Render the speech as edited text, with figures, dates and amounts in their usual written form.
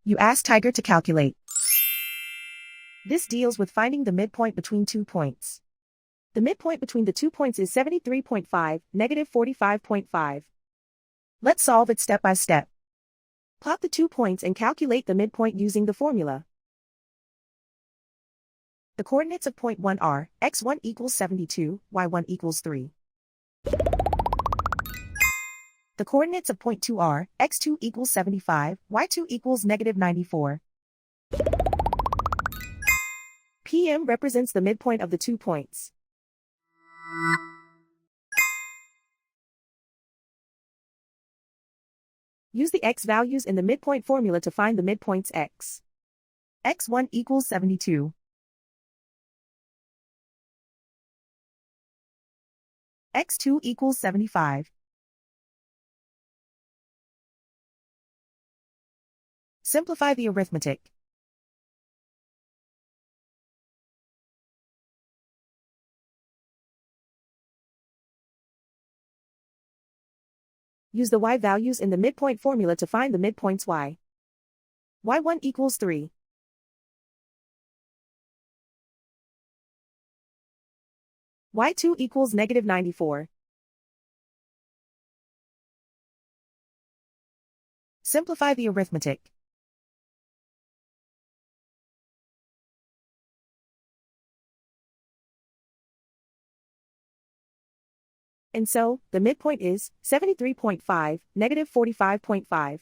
You ask Tiger to calculate. This deals with finding the midpoint between 2 points. The midpoint between the 2 points is 73.5, negative 45.5. Let's solve it step by step. Plot the 2 points and calculate the midpoint using the formula. The coordinates of point 1 are, x1 equals 72, y1 equals 3. The coordinates of point 2 are, x2 equals 75, y2 equals negative 94. PM represents the midpoint of the 2 points. Use the x values in the midpoint formula to find the midpoints x. x1 equals 72. x2 equals 75. Simplify the arithmetic. Use the y values in the midpoint formula to find the midpoints y. y1 equals 3. y2 equals negative 94. Simplify the arithmetic. And so, the midpoint is 73.5, negative 45.5.